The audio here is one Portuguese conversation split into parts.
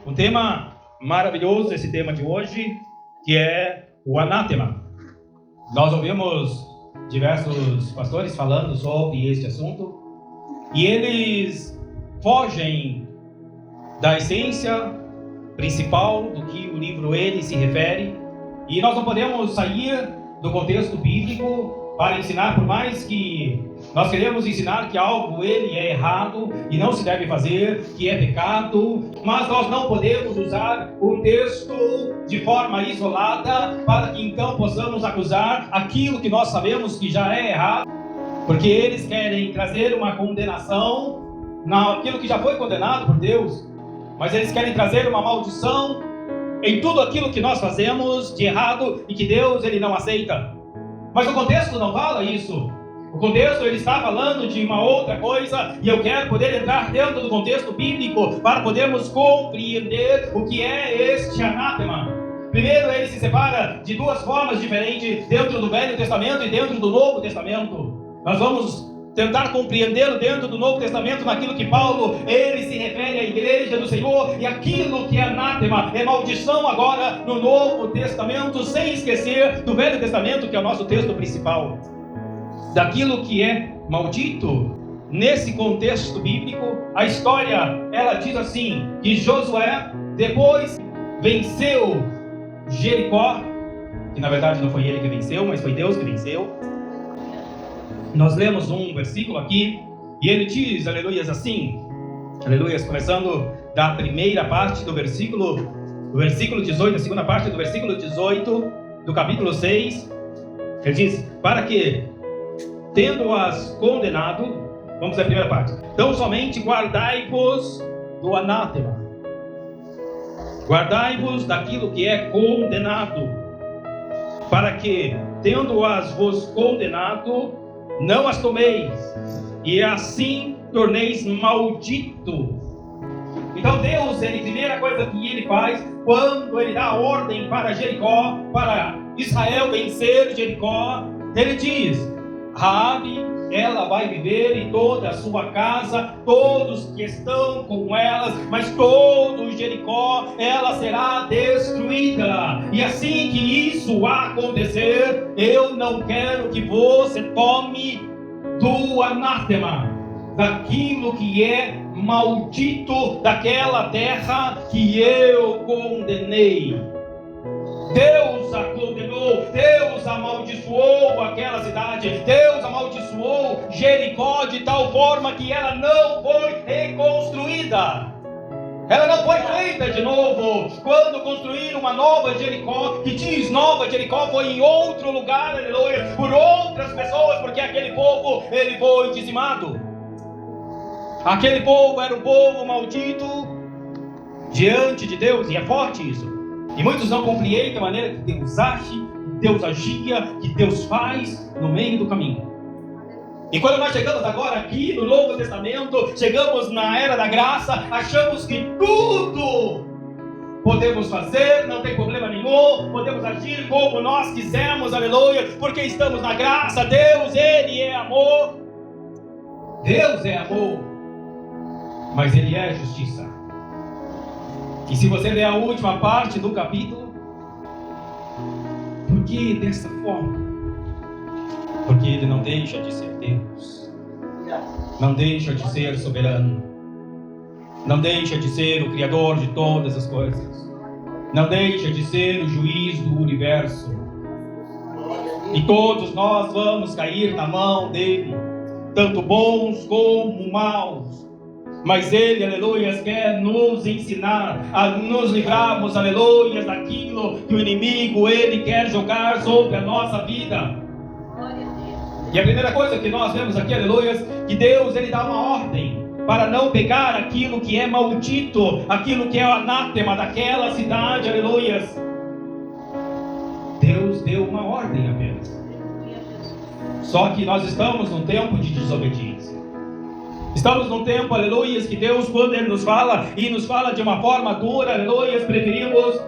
Um tema maravilhoso, esse tema de hoje, que é o anátema. Nós ouvimos diversos pastores falando sobre este assunto e eles fogem da essência principal do que o livro ele se refere, e nós não podemos sair do contexto bíblico para ensinar, por mais que nós queremos ensinar que algo ele é errado e não se deve fazer, que é pecado, mas nós não podemos usar o texto de forma isolada para que então possamos acusar aquilo que nós sabemos que já é errado, porque eles querem trazer uma condenação naquilo que já foi condenado por Deus, mas eles querem trazer uma maldição em tudo aquilo que nós fazemos de errado e que Deus ele não aceita. Mas o contexto não fala isso. O contexto ele está falando de uma outra coisa, e eu quero poder entrar dentro do contexto bíblico para podermos compreender o que é este anátema. Primeiro, ele se separa de duas formas diferentes dentro do Velho Testamento e dentro do Novo Testamento. Nós vamos tentar compreendê-lo dentro do Novo Testamento, naquilo que Paulo, ele se refere à igreja do Senhor, e aquilo que é anátema, é maldição agora no Novo Testamento, sem esquecer do Velho Testamento, que é o nosso texto principal. Daquilo que é maldito, nesse contexto bíblico, a história, ela diz assim, que Josué, depois venceu Jericó, que na verdade não foi ele que venceu, mas foi Deus que venceu. Nós lemos um versículo aqui, e ele diz, aleluias, assim, aleluias, começando da primeira parte do versículo 18, a segunda parte do versículo 18, do capítulo 6, ele diz, para que, tendo-as condenado, vamos à primeira parte, então somente guardai-vos do anátema, guardai-vos daquilo que é condenado, para que, tendo-as vos condenado, não as tomeis, e assim torneis maldito. Então Deus, ele, primeira coisa que ele faz, quando ele dá ordem para Jericó, para Israel vencer Jericó, ele diz, Raabe, ela vai viver e toda a sua casa, todos que estão com elas, mas todo Jericó, ela será destruída. E assim que isso acontecer, eu não quero que você tome do anátema, daquilo que é maldito, daquela terra que eu condenei. Deus a condenou, Deus amaldiçoou aquela cidade, Deus amaldiçoou Jericó de tal forma que ela não foi reconstruída. Ela não foi feita de novo. Quando construíram uma nova Jericó, que diz nova Jericó, foi em outro lugar, aleluia, por outras pessoas, porque aquele povo, ele foi dizimado. Aquele povo era um povo maldito diante de Deus, e é forte isso. E muitos não compreendem a maneira que Deus age, que Deus agia, que Deus faz no meio do caminho. E quando nós chegamos agora aqui no Novo Testamento, chegamos na era da graça, achamos que tudo podemos fazer, não tem problema nenhum, podemos agir como nós quisermos, aleluia, porque estamos na graça. Deus, ele é amor. Deus é amor, mas ele é justiça. E se você ler a última parte do capítulo, por que dessa forma? Porque ele não deixa de ser Deus, não deixa de ser soberano, não deixa de ser o Criador de todas as coisas, não deixa de ser o juiz do universo. E todos nós vamos cair na mão dele, tanto bons como maus. Mas ele, aleluias, quer nos ensinar a nos livrarmos, aleluias, daquilo que o inimigo, ele quer jogar sobre a nossa vida. E a primeira coisa que nós vemos aqui, aleluias, que Deus, ele dá uma ordem para não pegar aquilo que é maldito, aquilo que é o anátema daquela cidade, aleluias. Deus deu uma ordem apenas. Só que nós estamos num tempo de desobediência. Estamos num tempo, aleluias, que Deus, quando ele nos fala, e nos fala de uma forma dura, aleluias, preferimos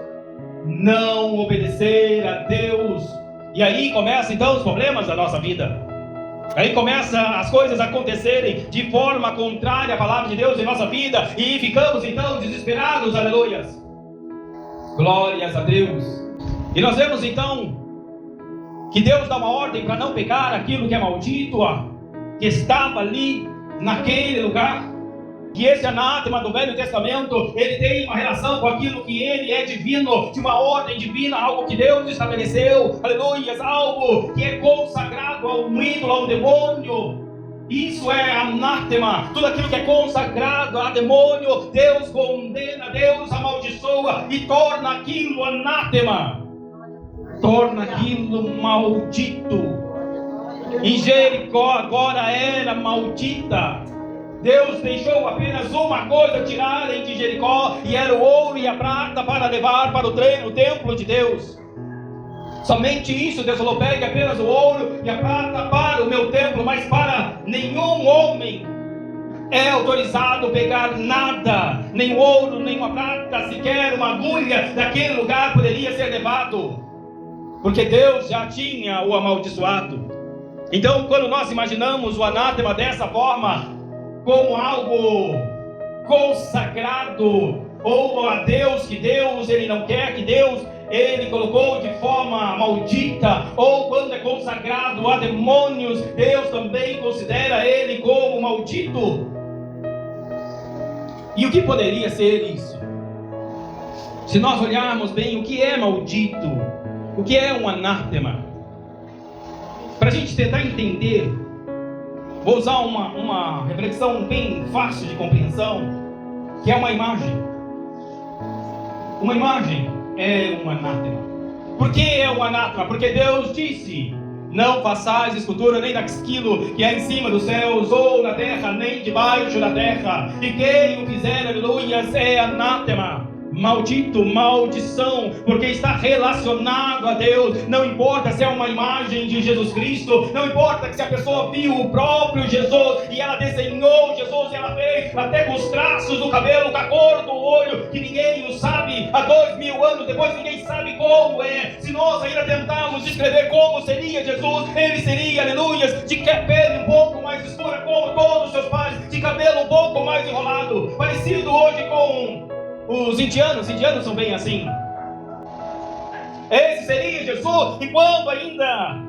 não obedecer a Deus. E aí começam então os problemas da nossa vida. Aí começa as coisas a acontecerem de forma contrária à palavra de Deus em nossa vida, e ficamos então desesperados, aleluias. Glórias a Deus. E nós vemos então que Deus dá uma ordem para não pegar aquilo que é maldito, que estava ali naquele lugar. Que esse anátema do Velho Testamento, ele tem uma relação com aquilo que ele é divino, de uma ordem divina, algo que Deus estabeleceu, aleluias, algo que é consagrado ao ídolo, ao demônio. Isso é anátema. Tudo aquilo que é consagrado a demônio, Deus condena, Deus amaldiçoa e torna aquilo anátema, torna aquilo maldito. E Jericó agora era maldita. Deus deixou apenas uma coisa tirarem de Jericó, e era o ouro e a prata para levar para o templo de Deus. Somente isso. Deus falou: pegue apenas o ouro e a prata para o meu templo, mas para nenhum homem é autorizado pegar nada, nem ouro, nem uma prata, sequer uma agulha daquele lugar poderia ser levado, porque Deus já tinha o amaldiçoado. Então, quando nós imaginamos o anátema dessa forma, como algo consagrado, ou a Deus, que Deus ele não quer, que Deus ele colocou de forma maldita, ou quando é consagrado a demônios, Deus também considera ele como maldito. E o que poderia ser isso? Se nós olharmos bem o que é maldito, o que é um anátema, para a gente tentar entender, vou usar uma reflexão bem fácil de compreensão, que é uma imagem. Uma imagem é um anátema. Por que é um anátema? Porque Deus disse: não façais escultura nem daquilo que é em cima dos céus, ou na terra, nem debaixo da terra. E quem o fizer, aleluias, é anátema. Maldito, maldição, porque está relacionado a Deus. Não importa se é uma imagem de Jesus Cristo, não importa que se a pessoa viu o próprio Jesus e ela desenhou Jesus, e ela fez até com os traços do cabelo, com a cor do olho, que ninguém o sabe. Há 2000 anos depois ninguém sabe como é. Se nós ainda tentarmos descrever como seria Jesus, ele seria, aleluias, de pele um pouco mais escura como todos os seus pais, de cabelo um pouco mais enrolado, parecido hoje com os indianos. Os indianos são bem assim. Esse seria Jesus. E quando ainda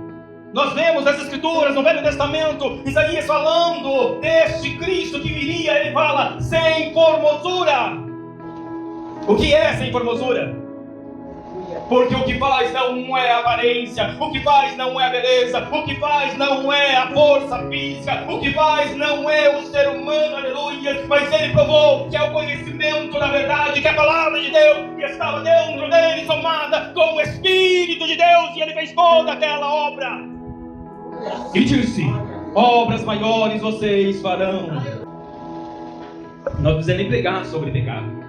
nós vemos as escrituras no Velho Testamento, Isaías falando deste Cristo que viria, ele fala: sem formosura. O que é sem formosura? Porque o que faz não é a aparência, o que faz não é a beleza, o que faz não é a força física, o que faz não é o ser humano, aleluia, mas ele provou que é o conhecimento da verdade, que é a palavra de Deus, que estava dentro dele, somada com o Espírito de Deus, e ele fez toda aquela obra. E disse: obras maiores vocês farão. Não precisa nem pregar sobre pecado.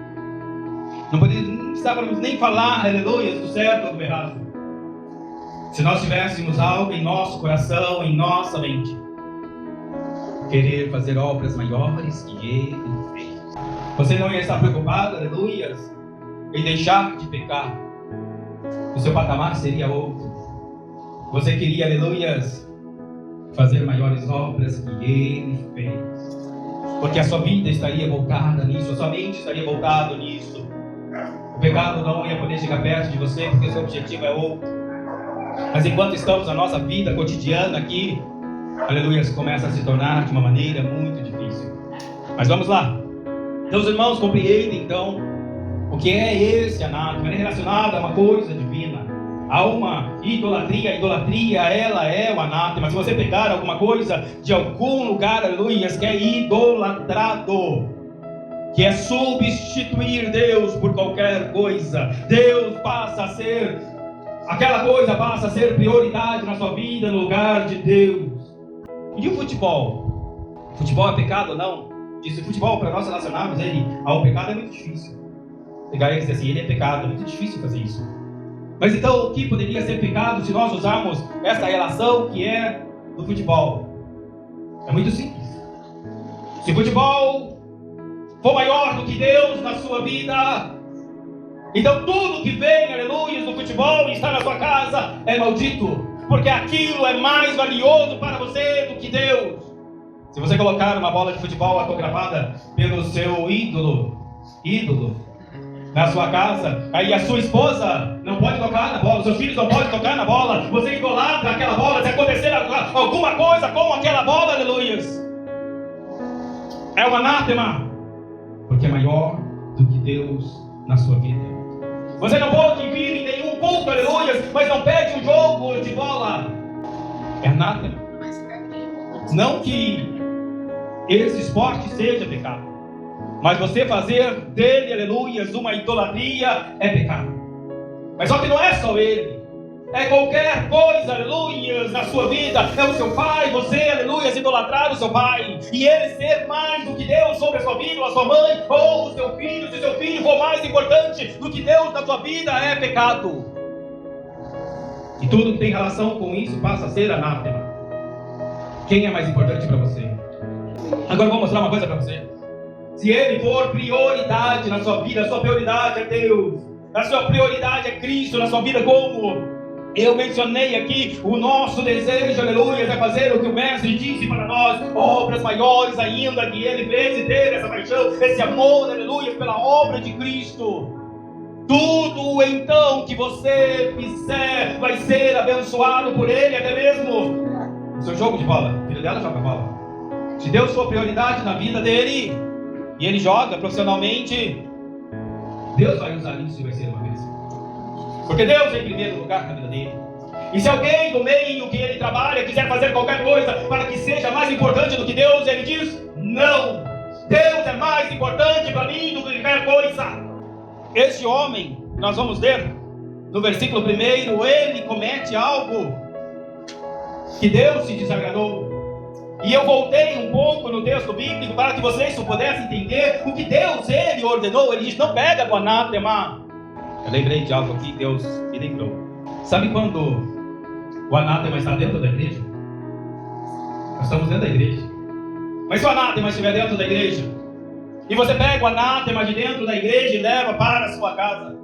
Não precisávamos nem falar, aleluia, do certo ou do errado. Se nós tivéssemos algo em nosso coração, em nossa mente, querer fazer obras maiores que ele fez, você não ia estar preocupado, aleluia, em deixar de pecar. O seu patamar seria outro. Você queria, aleluia, fazer maiores obras que ele fez, porque a sua vida estaria voltada nisso, a sua mente estaria voltada nisso. O pecado não ia poder chegar perto de você, porque o seu objetivo é outro. Mas enquanto estamos na nossa vida cotidiana aqui, aleluia, começa a se tornar de uma maneira muito difícil. Mas vamos lá. Então os irmãos compreendem então o que é esse anátema. Ele é relacionado a uma coisa divina, a uma idolatria. A idolatria, ela é o anátema. Se você pegar alguma coisa de algum lugar, aleluia, que é idolatrado, que é substituir Deus por qualquer coisa, Deus passa a ser, aquela coisa passa a ser prioridade na sua vida, no lugar de Deus. E o futebol? Futebol é pecado ou não? Diz o futebol, para nós relacionarmos ele ao pecado é muito difícil. Pegar ele e dizer assim, ele é pecado, é muito difícil fazer isso. Mas então o que poderia ser pecado se nós usarmos essa relação que é do futebol? É muito simples. Se o futebol for maior do que Deus na sua vida, então tudo que vem, aleluia, do futebol e está na sua casa é maldito. porque aquilo é mais valioso para você do que Deus. Se você colocar uma bola de futebol autografada pelo seu ídolo na sua casa, aí a sua esposa não pode tocar na bola, os seus filhos não podem tocar na bola, você idolatra aquela bola, se acontecer alguma coisa com aquela bola, aleluias, é um anátema, porque é maior do que Deus na sua vida. Você não pode vir em nenhum culto, aleluias, mas não pede um jogo de bola, é anátema. Não que esse esporte seja pecado, mas você fazer dele, aleluias, uma idolatria é pecado. Mas só que não é só ele, é qualquer coisa, aleluias, na sua vida. É o seu pai, você, aleluias, idolatrar o seu pai, e ele ser mais do que Deus sobre a sua vida, ou a sua mãe, ou o seu filho. Se o seu filho for mais importante do que Deus na sua vida, é pecado. E tudo que tem relação com isso passa a ser anátema. Quem é mais importante para você? Agora eu vou mostrar uma coisa para você. Se ele for prioridade na sua vida, a sua prioridade é Deus, a sua prioridade é Cristo na sua vida, como eu mencionei aqui, o nosso desejo, aleluia, é fazer o que o mestre disse para nós, obras maiores ainda que ele fez, e ter essa paixão, esse amor, aleluia, pela obra de Cristo. Tudo então que você fizer vai ser abençoado por ele, até mesmo o seu jogo de bola. O filho dela joga bola. Se Deus for prioridade na vida dele e ele joga profissionalmente, Deus vai usar isso e vai ser uma bênção, porque Deus é em primeiro lugar na vida dele. E se alguém do meio que ele trabalha quiser fazer qualquer coisa para que seja mais importante do que Deus, ele diz: não, Deus é mais importante para mim do que qualquer coisa. Este homem, nós vamos ver no versículo 1, ele comete algo que Deus se desagradou. E eu voltei um pouco no texto bíblico para que vocês pudessem entender o que Deus, ele ordenou. Ele diz: não pega do anátema. Eu lembrei de algo aqui, Deus me lembrou. Sabe quando o anátema está dentro da igreja? Nós estamos dentro da igreja. Mas se o anátema estiver dentro da igreja, e você pega o anátema de dentro da igreja e leva para a sua casa,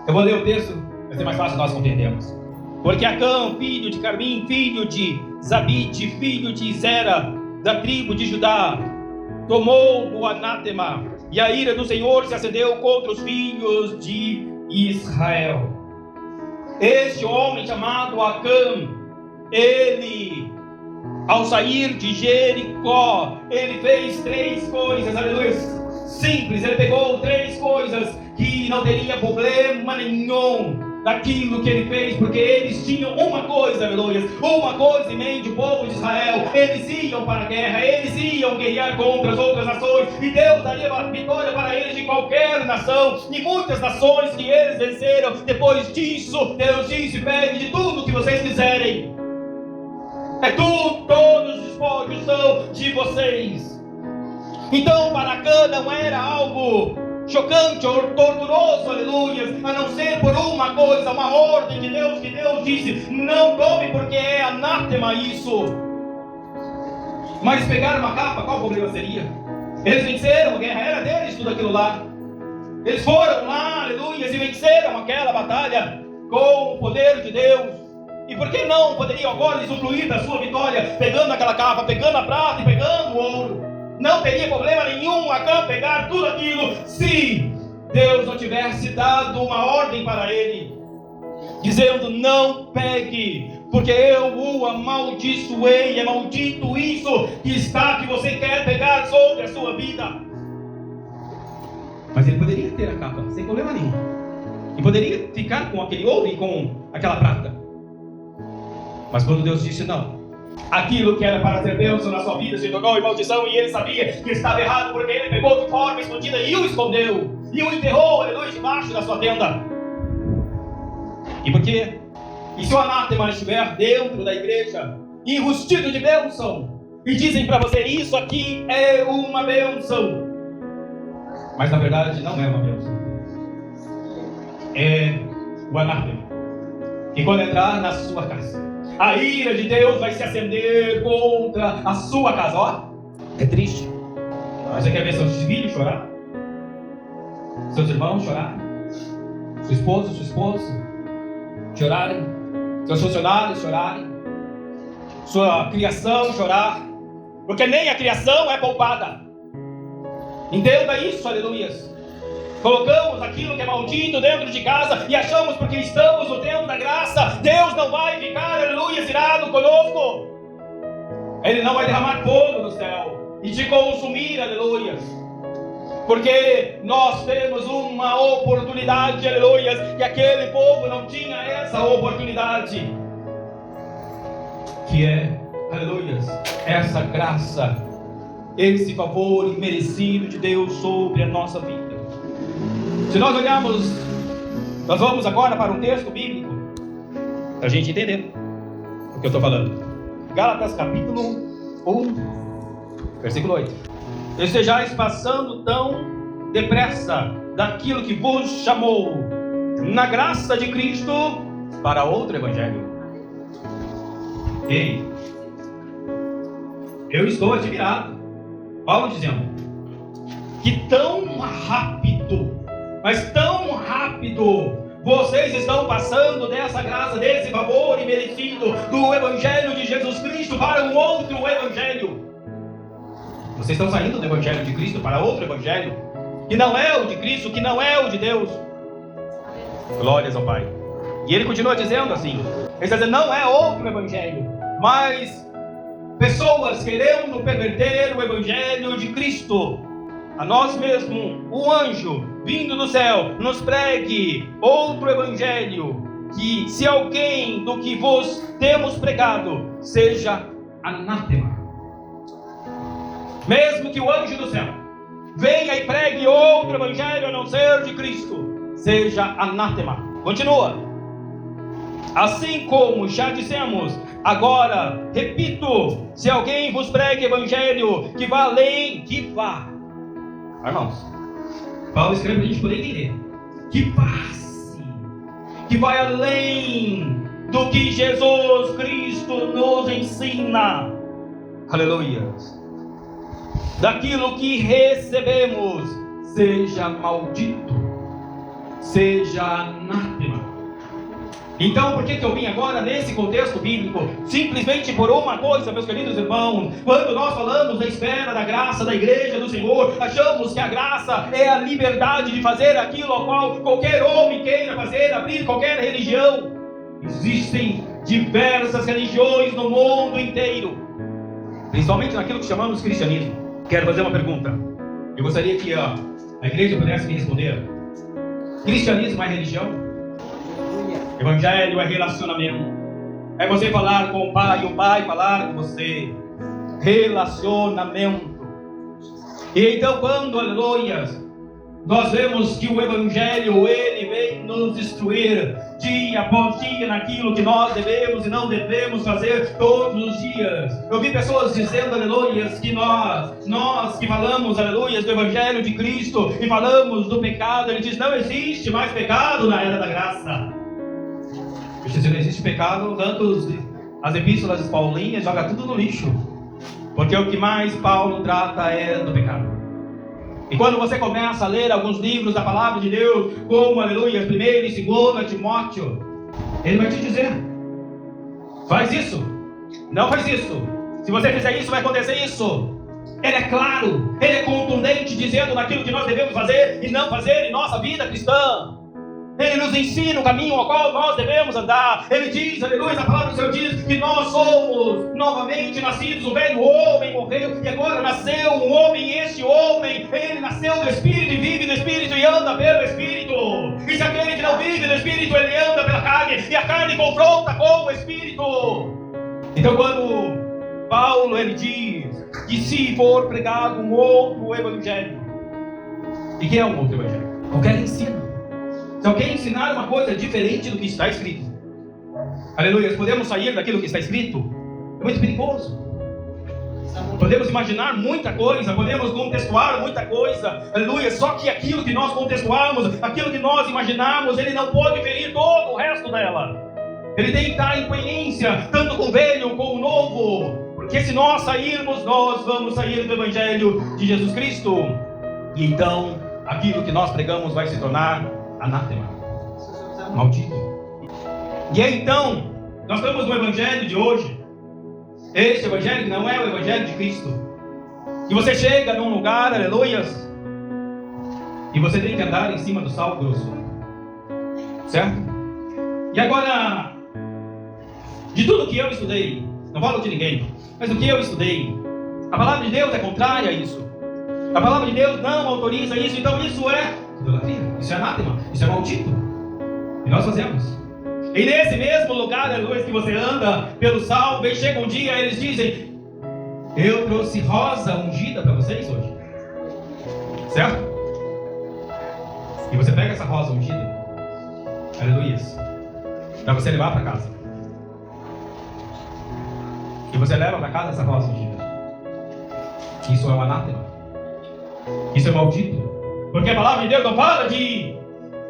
eu vou ler o texto, vai ser mais fácil nós compreendermos. Porque Acã, filho de Carmim, filho de Zabite, filho de Zera, da tribo de Judá, tomou o anátema, e a ira do Senhor se acendeu contra os filhos de Israel. Este homem chamado Acã, ele, ao sair de Jericó, ele fez 3 coisas, aleluia, simples. Ele pegou 3 coisas que não teria problema nenhum daquilo que ele fez, porque eles tinham uma coisa, aleluia, uma coisa em meio do povo de Israel: eles iam para a guerra, eles iam guerrear contra as outras nações, e Deus daria a vitória para eles de qualquer nação, e muitas nações que eles venceram. Depois disso, Deus disse: pegue de tudo que vocês quiserem, é tudo, todos os espólios são de vocês. Então para Acã não era algo chocante ou torturoso, aleluia, a não ser por uma coisa, uma ordem de Deus, que Deus disse: não tome, porque é anátema isso. Mas pegar uma capa, qual o problema seria? Eles venceram, a guerra era deles, tudo aquilo lá. Eles foram lá, aleluia, e venceram aquela batalha com o poder de Deus. E por que não poderiam agora usufruir da sua vitória, pegando aquela capa, pegando a prata e pegando o ouro? Não teria problema nenhum Acã pegar tudo aquilo, se Deus não tivesse dado uma ordem para ele, dizendo: não pegue, porque eu o amaldiçoei. É maldito isso que você quer pegar sobre a sua vida. Mas ele poderia ter a capa sem problema nenhum, e poderia ficar com aquele ouro e com aquela prata. Mas quando Deus disse não, aquilo que era para ter bênção na sua vida se tornou em maldição, e ele sabia que estava errado, porque ele pegou de forma escondida e o escondeu, e o enterrou, aleluia, debaixo da sua tenda. E por quê? E se o anátema estiver dentro da igreja, enrustido de bênção, e dizem para você: isso aqui é uma bênção, mas na verdade não é uma bênção, é o anátema. E quando entrar na sua casa, a ira de Deus vai se acender contra a sua casa. Ó, é triste. Você quer ver seus filhos chorar? Seus irmãos chorarem? Sua esposa, seu esposo chorarem? seus funcionários chorarem, sua criação chorar, porque nem a criação é poupada. Entenda isso, aleluias. Colocamos aquilo que é maldito dentro de casa e achamos porque estamos no tempo da graça, Deus não vai ficar, aleluia, irado conosco. Ele não vai derramar fogo do céu e te consumir, aleluia. Porque nós temos uma oportunidade, aleluia, que aquele povo não tinha essa oportunidade. Que é, aleluia, essa graça, esse favor imerecido de Deus sobre a nossa vida. Se nós olharmos, nós vamos agora para um texto bíblico, para a gente entender o que eu estou falando. Gálatas capítulo 1, versículo 8. Estejais passando tão depressa daquilo que vos chamou na graça de Cristo para outro evangelho. Ei, eu estou admirado. Paulo dizendo que tão rápido, mas tão rápido, vocês estão passando dessa graça, desse favor imerecido do Evangelho de Jesus Cristo para um outro Evangelho. Vocês estão saindo do Evangelho de Cristo para outro Evangelho, que não é o de Cristo, que não é o de Deus. Glórias ao Pai. E ele continua dizendo assim, ele está dizendo, não é outro Evangelho, mas pessoas querendo perverter o Evangelho de Cristo. A nós mesmos, o anjo vindo do céu nos pregue outro evangelho, que se alguém do que vos temos pregado seja anátema. Mesmo que o anjo do céu venha e pregue outro evangelho a não ser de Cristo, seja anátema. Continua. Assim como já dissemos, agora repito, se alguém vos pregue evangelho que vá além, que vá. Irmãos, Paulo escreve para a gente poder entender. Que passe, que vai além do que Jesus Cristo nos ensina. Aleluia. Daquilo que recebemos, seja maldito, seja anátema. Então, por que eu vim agora nesse contexto bíblico? Simplesmente por uma coisa, meus queridos irmãos. Quando nós falamos da esfera da graça da igreja do Senhor, achamos que a graça é a liberdade de fazer aquilo ao qual qualquer homem queira fazer, abrir qualquer religião. Existem diversas religiões no mundo inteiro, principalmente naquilo que chamamos cristianismo. Quero fazer uma pergunta. Eu gostaria que a igreja pudesse me responder. Cristianismo é religião? Evangelho é relacionamento. É você falar com o Pai e o Pai falar com você. Relacionamento. E então quando, aleluia, nós vemos que o Evangelho, ele vem nos instruir dia após dia naquilo que nós devemos e não devemos fazer todos os dias. Eu vi pessoas dizendo, aleluia, que nós que falamos, aleluia, do Evangelho de Cristo e falamos do pecado, ele diz, não existe mais pecado na era da graça. Se não existe pecado, tanto as epístolas de Paulinhas joga tudo no lixo, porque o que mais Paulo trata é do pecado. E quando você começa a ler alguns livros da palavra de Deus, como, aleluia, 1 e 2 Timóteo, ele vai te dizer, faz isso, não faz isso, se você fizer isso vai acontecer isso. Ele é claro, ele é contundente, dizendo naquilo que nós devemos fazer e não fazer em nossa vida cristã. Ele nos ensina o caminho ao qual nós devemos andar. Ele diz, aleluia, a palavra do Senhor diz que nós somos novamente nascidos. O velho homem morreu e agora nasceu um homem. E este homem, ele nasceu do Espírito e vive do Espírito e anda pelo Espírito. E se aquele que não vive do Espírito, ele anda pela carne. E a carne confronta com o Espírito. Então quando Paulo, ele diz que se for pregado um outro evangelho. E que é um outro evangelho? Qualquer ensino. Se alguém ensinar uma coisa diferente do que está escrito, aleluia, podemos sair daquilo que está escrito? É muito perigoso. Podemos imaginar muita coisa, podemos contextuar muita coisa, aleluia, só que aquilo que nós contextuamos, aquilo que nós imaginamos, ele não pode ferir todo o resto dela. Ele tem que estar em coerência, tanto com o velho como com o novo, porque se nós sairmos, nós vamos sair do Evangelho de Jesus Cristo, e então aquilo que nós pregamos vai se tornar anátema, maldito. E aí então, Nós estamos no Evangelho de hoje. Este Evangelho que não é o Evangelho de Cristo. Que você chega num lugar, aleluias, e você tem que andar em cima do sal grosso. Certo? E agora, de tudo que eu estudei, não falo de ninguém, mas o que eu estudei, a palavra de Deus é contrária a isso. A palavra de Deus não autoriza isso. Então isso é idolatria, isso é anátema, isso é maldito. E nós fazemos. E nesse mesmo lugar, aleluia, que você anda pelo sal, bem chega um dia, eles dizem: eu trouxe rosa ungida para vocês hoje. Certo? E você pega essa rosa ungida, aleluia, para você levar para casa. E você leva para casa essa rosa ungida. Isso é um anátema. Isso é maldito. Porque a palavra de Deus não fala de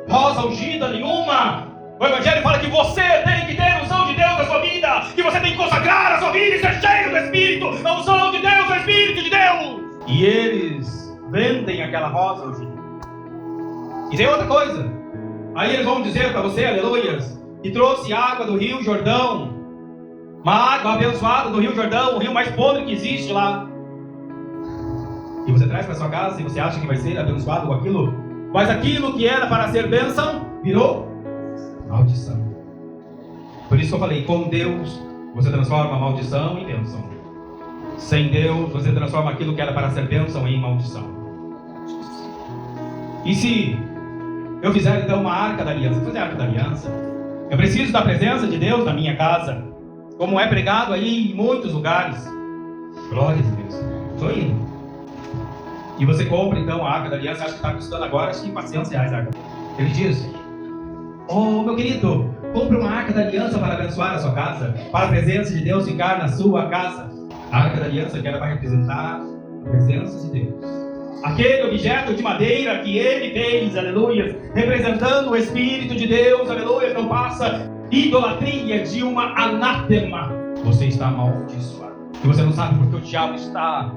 rosa ungida nenhuma. O Evangelho fala que você tem que ter a unção de Deus na sua vida. Que você tem que consagrar a sua vida e ser cheio do Espírito. A unção de Deus, o Espírito de Deus. E eles vendem aquela rosa ungida. E tem outra coisa. Aí eles vão dizer para você, aleluias, que trouxe água do Rio Jordão. Uma água abençoada do Rio Jordão, o rio mais podre que existe lá. E você traz para sua casa e você acha que vai ser abençoado com aquilo. Mas aquilo que era para ser bênção, virou maldição. Por isso que eu falei, com Deus, você transforma a maldição em bênção. Sem Deus, você transforma aquilo que era para ser bênção em maldição. E se eu fizer então uma arca da aliança, fazer a arca da aliança, eu preciso da presença de Deus na minha casa, como é pregado aí em muitos lugares. Glória a Deus. Estou indo. E você compra então a arca da aliança, acho que está custando agora, acho que R$400 a arca. Ele diz: oh, meu querido, compre uma arca da aliança para abençoar a sua casa, para a presença de Deus ficar na sua casa. A arca da aliança que era para representar a presença de Deus. Aquele objeto de madeira que ele fez, aleluia, representando o Espírito de Deus, aleluia, não passa idolatria de uma anátema. Você está amaldiçoado. E você não sabe porque o diabo está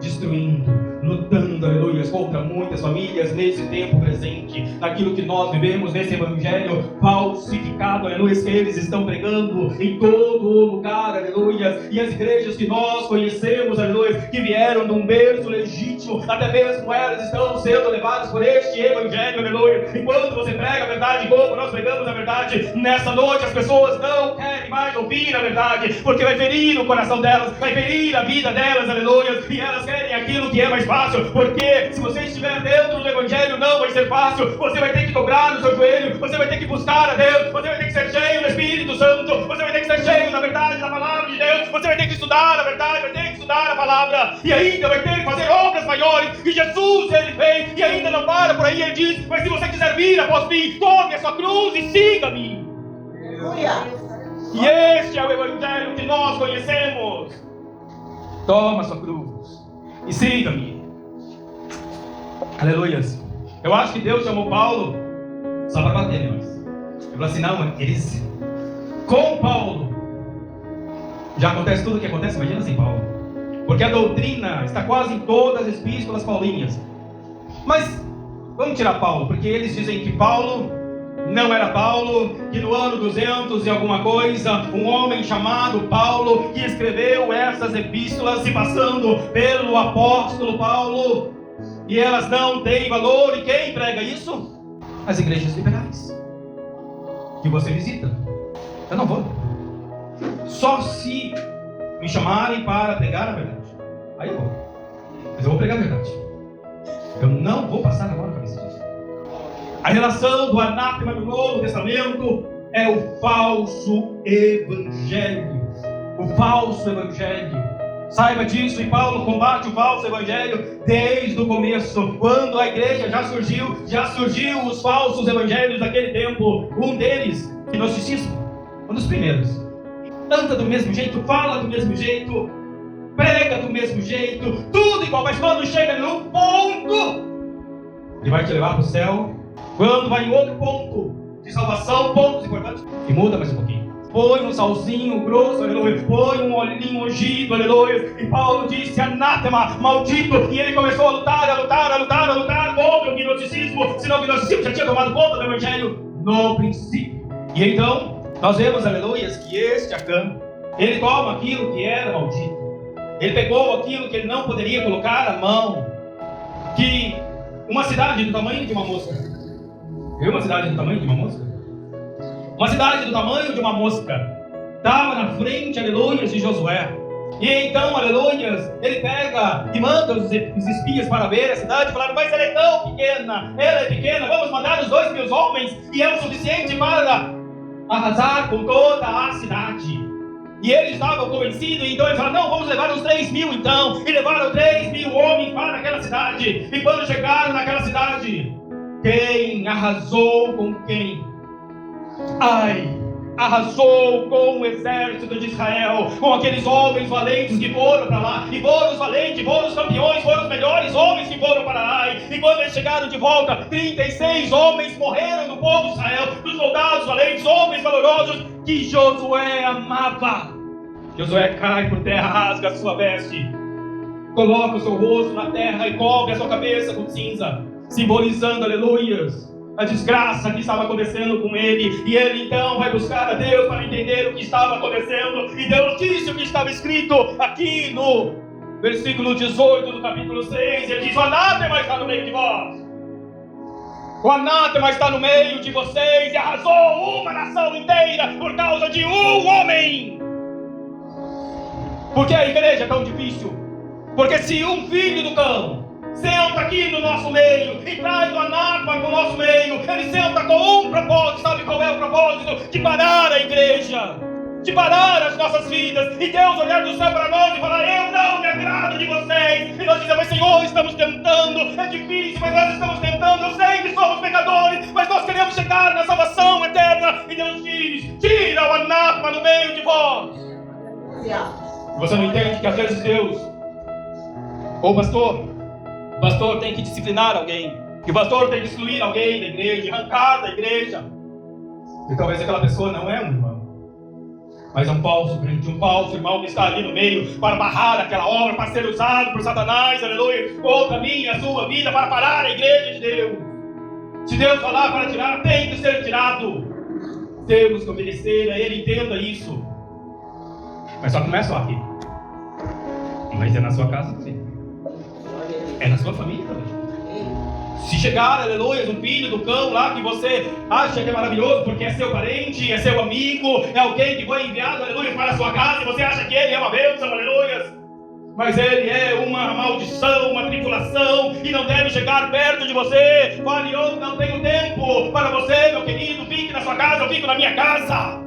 destruindo, lutando, aleluia, contra muitas famílias nesse tempo presente, naquilo que nós vivemos nesse evangelho falsificado, aleluia, que eles estão pregando em todo lugar, aleluia, e as igrejas que nós conhecemos, aleluia, que vieram de um berço legítimo, até mesmo elas estão sendo levadas por este evangelho, aleluia. Enquanto você prega a verdade, como nós pregamos a verdade, nessa noite as pessoas não querem mais ouvir a verdade, porque vai ferir o coração delas, vai ferir a vida delas, aleluia, e elas querem aquilo que é mais fácil, porque se você estiver dentro do evangelho não vai ser fácil. Você vai ter que dobrar o seu joelho, você vai ter que buscar a Deus, você vai ter que ser cheio do Espírito Santo, você vai ter que ser cheio da verdade, da palavra de Deus, você vai ter que estudar a verdade, vai ter que estudar a palavra, e ainda vai ter que fazer obras maiores que Jesus ele fez, e ainda não para por aí. Ele diz: mas se você quiser vir após mim, tome a sua cruz e siga-me. E este é o evangelho que nós conhecemos. Toma a sua cruz e siga-me. Aleluias. Eu acho que Deus chamou Paulo só para bater neles. Ele falou assim: não, eles com Paulo já acontece tudo o que acontece, imagina sem Paulo. Porque a doutrina está quase em todas as epístolas paulinhas. Mas vamos tirar Paulo, porque eles dizem que Paulo não era Paulo, que no ano 200 e alguma coisa, um homem chamado Paulo, que escreveu essas epístolas, se passando pelo apóstolo Paulo, e elas não têm valor. E quem prega isso? As igrejas liberais que você visita. Eu não vou. Só se me chamarem para pregar a verdade, aí eu vou. Mas eu vou pregar a verdade. Eu não vou passar a mão na cabeça disso. A relação do anátema do Novo Testamento é o falso evangelho. O falso evangelho. Saiba disso, e Paulo combate o falso evangelho desde o começo. Quando a igreja já surgiu os falsos evangelhos daquele tempo. Um deles, gnosticismo, um dos primeiros. Anda do mesmo jeito, fala do mesmo jeito, prega do mesmo jeito, tudo igual. Mas quando chega num ponto, ele vai te levar para o céu. Quando vai em outro ponto de salvação, pontos importantes, e muda mais um pouquinho. Põe um salzinho grosso, aleluia. Põe um olhinho ungido, aleluia. E Paulo disse: anátema, maldito. E ele começou a lutar contra o gnosticismo. Senão o gnosticismo já tinha tomado conta do evangelho no princípio. E então, Nós vemos, aleluias, que este Acã, ele toma aquilo que era maldito. Ele pegou aquilo que ele não poderia colocar a mão. Que uma cidade do tamanho de uma mosca. Viu uma cidade do tamanho de uma mosca? Uma cidade do tamanho de uma mosca estava na frente, aleluias, de Josué. E então, aleluias, ele pega e manda os espias para ver a cidade e falaram: mas ela é tão pequena, ela é pequena, vamos mandar os 2.000 homens e é o suficiente para arrasar com toda a cidade. E eles estavam convencidos, então eles falaram: não, vamos levar uns 3.000 então. E levaram 3.000 homens para aquela cidade. E quando chegaram naquela cidade, quem arrasou com quem? Arrasou com o exército de Israel, com aqueles homens valentes que foram para lá, e foram os valentes, foram os campeões, foram os melhores homens que foram para lá. E quando eles chegaram de volta, 36 homens morreram do povo de Israel, dos soldados valentes, homens valorosos que Josué amava. Josué cai por terra, rasga a sua veste, coloca o seu rosto na terra e cobre a sua cabeça com cinza, simbolizando, aleluias, a desgraça que estava acontecendo com ele. E ele então vai buscar a Deus para entender o que estava acontecendo. E Deus disse o que estava escrito aqui no versículo 18 do capítulo 6. Ele diz: o anátema está no meio de vós. O anátema está no meio de vocês. E arrasou uma nação inteira por causa de um homem. Por que a igreja é tão difícil? Porque se um filho do cão senta aqui no nosso meio e traz o anátema para o nosso meio, ele senta com um propósito. Sabe qual é o propósito? De parar a igreja, de parar as nossas vidas, e Deus olhar do céu para nós e falar: eu não me agrado de vocês. E nós dizemos: mas Senhor, estamos tentando, é difícil, mas nós estamos tentando, eu sei que somos pecadores, mas nós queremos chegar na salvação eterna. E Deus diz: tira o anátema no meio de vós. Você não entende que às vezes Deus, ou pastor tem que disciplinar alguém, que o pastor tem que excluir alguém da igreja, arrancar da igreja. E talvez aquela pessoa não é um irmão, mas é um falso crente, um falso irmão que está ali no meio para barrar aquela obra, para ser usado por Satanás, aleluia, contra a minha, a sua vida, para parar a igreja de Deus. Se Deus falar para tirar, tem que ser tirado. Temos que obedecer a Ele, entenda isso. Mas só começa aqui. Mas é na sua casa também. É na sua família também. Se chegar, aleluia, um filho do cão lá que você acha que é maravilhoso porque é seu parente, é seu amigo, é alguém que foi enviado, aleluia, para a sua casa, e você acha que ele é uma bênção, aleluia, mas ele é uma maldição, uma tribulação, e não deve chegar perto de você. Fale: eu não tenho tempo para você, meu querido, fique na sua casa, eu fico na minha casa.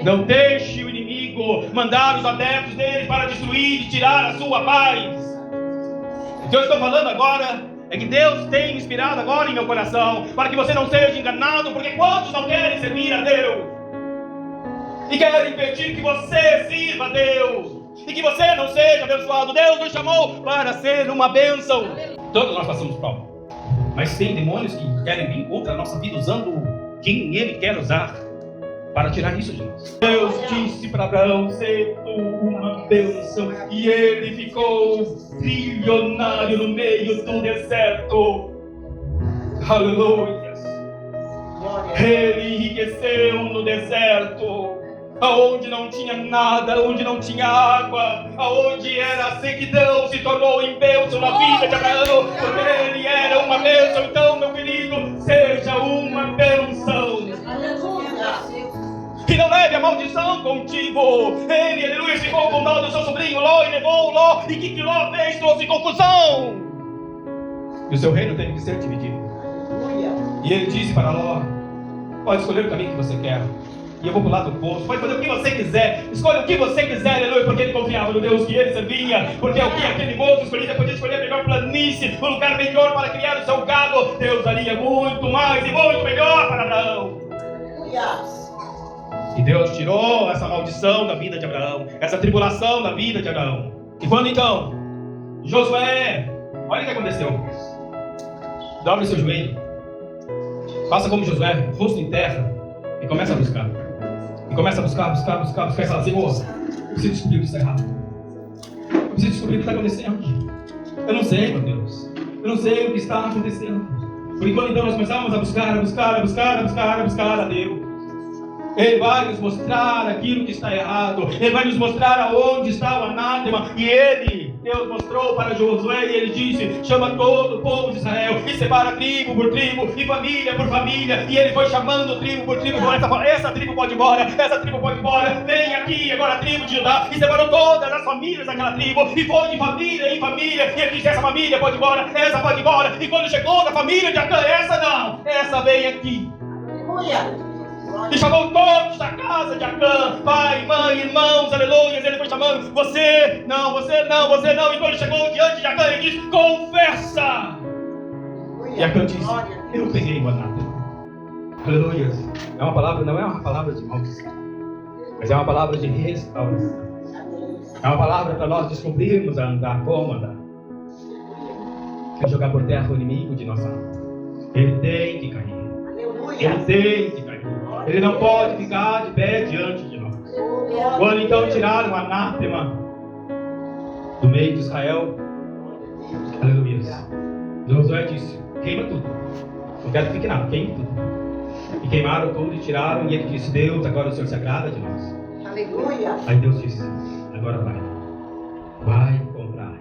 Não deixe o inimigo mandar os adeptos dele para destruir e tirar a sua paz. O que eu estou falando agora é que Deus tem inspirado agora em meu coração para que você não seja enganado, porque quantos não querem servir a Deus e querem impedir que você sirva a Deus e que você não seja abençoado. Deus nos chamou para ser uma bênção. Todos nós passamos prova, mas tem demônios que querem vir contra a nossa vida usando quem Ele quer usar para tirar isso de nós. Deus disse para Abraão: ser tu uma bênção, e ele ficou trilionário no meio do deserto. Aleluia. Ele enriqueceu no deserto, aonde não tinha nada, onde não tinha água, aonde era sequidão, se tornou em bênção na vida de Abraão, porque ele era uma bênção. Então, meu querido, seja uma bênção. E não leve a maldição contigo. Ele, aleluia, ficou com dó do seu sobrinho Ló e levou Ló. E que Ló fez? Trouxe confusão. E o seu reino tem que ser dividido. E ele disse para Ló: pode escolher o caminho que você quer, e eu vou pular do poço. Pode fazer o que você quiser, escolha o que você quiser, aleluia, porque ele confiava no Deus que ele servia. Porque o que aquele moço escolhia, podia escolher a melhor planície, o lugar melhor para criar o seu gado. Deus daria muito mais e muito melhor para Abraão. E Deus tirou essa maldição da vida de Abraão, essa tribulação da vida de Abraão. E quando então Josué, olha o que aconteceu. Dobre seu joelho, faça como Josué, rosto em terra, e começa a buscar. E começa a buscar. E fala: Senhor, eu preciso descobrir o que está errado. Eu preciso descobrir o que está acontecendo. Eu não sei, meu Deus. Eu não sei o que está acontecendo. Porque quando então nós começamos a buscar a Deus, Ele vai nos mostrar aquilo que está errado. Ele vai nos mostrar aonde está o anátema. E Deus mostrou para Josué e ele disse: chama todo o povo de Israel e separa tribo por tribo e família por família. E ele foi chamando tribo por tribo. Essa tribo pode ir embora, essa tribo pode ir embora. Vem aqui agora a tribo de Judá. E separou todas as famílias daquela tribo. E foi de família em família. E ele disse: essa família pode ir embora, essa pode ir embora. E quando chegou na família de Acã, essa não, essa vem aqui. Aleluia. E chamou todos da casa de Acã, pai, mãe, irmãos, aleluia. Ele foi chamando: você não, você não, você não. E quando chegou diante de Acã, ele disse: confessa. E Acã disse: eu peguei o anátema. Aleluia. É uma palavra, não é uma palavra de maldição, mas é uma palavra de restauração. É uma palavra para nós descobrirmos a andar, como andar. É jogar por terra o inimigo de nossa alma. Ele tem que cair. Ele tem que cair. Ele não pode ficar de pé diante de nós. Quando então tiraram o anátema do meio de Israel, aleluia, Josué disse: queima tudo. Não quero que fique nada, queime tudo. E queimaram tudo e tiraram. E ele disse: Deus, agora o Senhor se agrada de nós. Aleluia. Aí Deus disse: agora vai comprar Ai,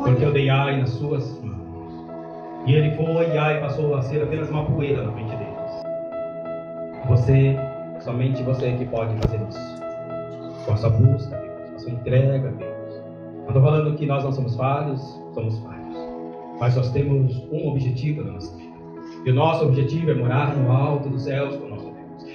porque eu dei Ai nas suas mãos. E ele foi e Ai passou a ser apenas uma poeira na frente dele. Somente você que pode fazer isso. Com a sua busca a Deus, com a sua entrega a Deus. Não estou falando que nós não somos falhos, somos falhos. Mas nós temos um objetivo na nossa vida. E o nosso objetivo é morar no alto dos céus com o nosso Deus.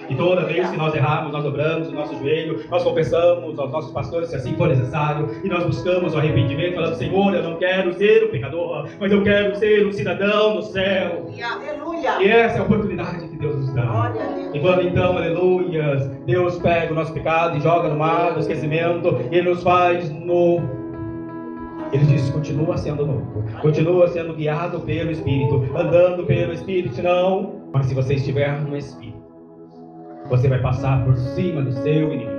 E toda vez que nós errarmos, nós dobramos o nosso joelho, nós confessamos aos nossos pastores, se assim for necessário, e nós buscamos o arrependimento, falando: Senhor, eu não quero ser um pecador, mas eu quero ser um cidadão do céu. Aleluia. E essa é a oportunidade que Deus nos dá. E quando então, aleluia, Deus pega o nosso pecado e joga no mar do esquecimento, e Ele nos faz novo. Ele diz: continua sendo novo, continua sendo guiado pelo Espírito, andando pelo Espírito. Não, mas se você estiver no Espírito, você vai passar por cima do seu inimigo.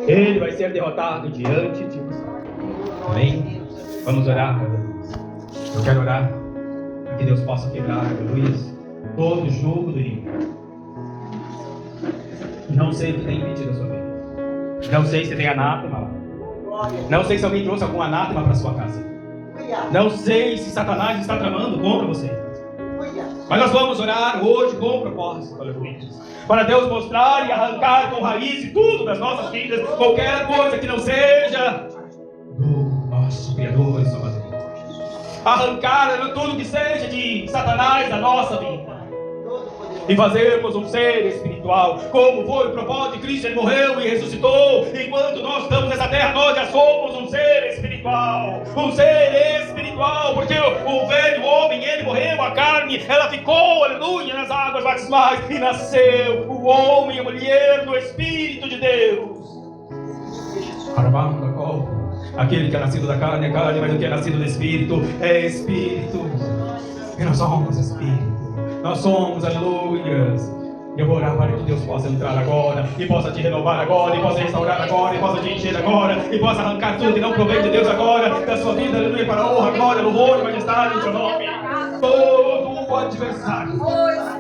Ele vai ser derrotado diante de você. Amém? Vamos orar, aleluia. Eu quero orar para que Deus possa quebrar, aleluia, todo o jugo do inimigo. Não sei o que tem impedido a sua vida. Não sei se tem anátema lá. Não sei se alguém trouxe algum anátema para sua casa. Não sei se Satanás está tramando contra você. Mas nós vamos orar hoje com propósito, aleluia, para Deus mostrar e arrancar com raiz e tudo das nossas vidas, qualquer coisa que não seja do nosso Criador e Salvador. Arrancar tudo que seja de Satanás da nossa vida. E fazermos um ser espiritual, como foi o propósito de Cristo. Ele morreu e ressuscitou. Enquanto nós estamos nessa terra, nós já somos um ser espiritual. Um ser espiritual, porque o velho homem, ele morreu, a carne, ela ficou, aleluia, nas águas batismais. E nasceu o homem e a mulher do Espírito de Deus. Aquele que é nascido da carne é carne, mas o que é nascido do Espírito é Espírito. E nós somos Espírito. Nós somos, aleluias. Eu vou orar para que Deus possa entrar agora, e possa te renovar agora, e possa restaurar agora, e possa te encher agora, e possa arrancar tudo que não provém de Deus agora, da sua vida, aleluia, para a honra, glória, louvor e majestade do seu nome. Todo o adversário,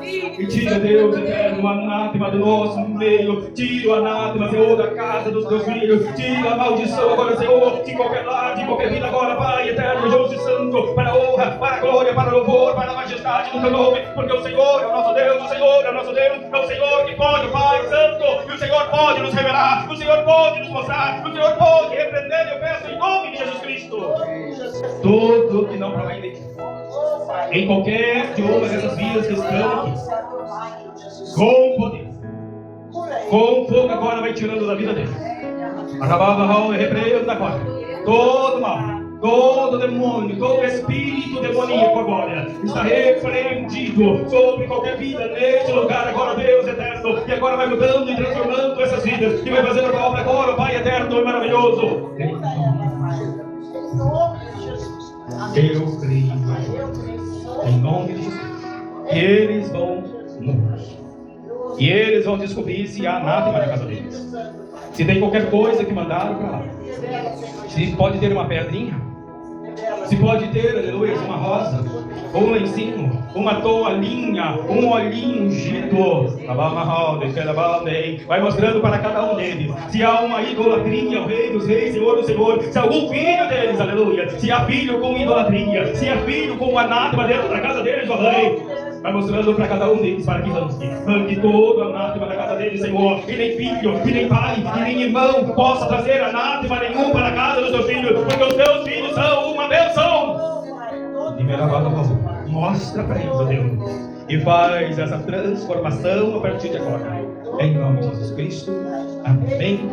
e tira, Deus eterno, o anátema do nosso meio. Tira o anátema, Senhor, da casa dos teus filhos. Tira a maldição agora, Senhor, de qualquer lado, de qualquer vida agora, Pai eterno, Deus e santo, para a honra, para a glória, para o louvor, para a majestade do teu nome. Porque o Senhor é o nosso Deus, o Senhor é o nosso Deus, é o Senhor que pode, Pai santo. E o Senhor pode nos revelar, o Senhor pode nos mostrar, o Senhor pode repreender. Eu peço em nome de Jesus Cristo, tudo que não provém de ti, em qualquer de uma dessas vidas que estão aqui, com poder, com fogo agora, vai tirando da vida deles. Repreenda agora todo mal, todo demônio, todo espírito demoníaco agora está repreendido sobre qualquer vida neste lugar agora, Deus eterno. E agora vai mudando e transformando essas vidas, e vai fazendo a obra agora, Pai eterno e maravilhoso. Eu creio em nome de Jesus. E eles vão morrer. E eles vão descobrir se há anátema na casa deles, se tem qualquer coisa que mandaram para lá, se pode ter uma pedrinha, se pode ter, aleluia, uma rosa, um lencinho, uma toalhinha, um olhinho ungido. Vai mostrando para cada um deles se há uma idolatria ao Rei dos Reis, Senhor dos Senhores, se algum filho deles, aleluia, se há filho com idolatria, se há filho com anátema dentro da casa deles, ó Rei. Vai mostrando para cada um deles para que arranque todo anátema da casa deles, Senhor. E nem filho, e nem pai, e nem irmão possa trazer anátema nenhum para a casa dos seus filhos, porque os teus filhos são uma bênção. Mostra para eles, ó Deus, e faz essa transformação a partir de agora. Em nome de Jesus Cristo. Amém.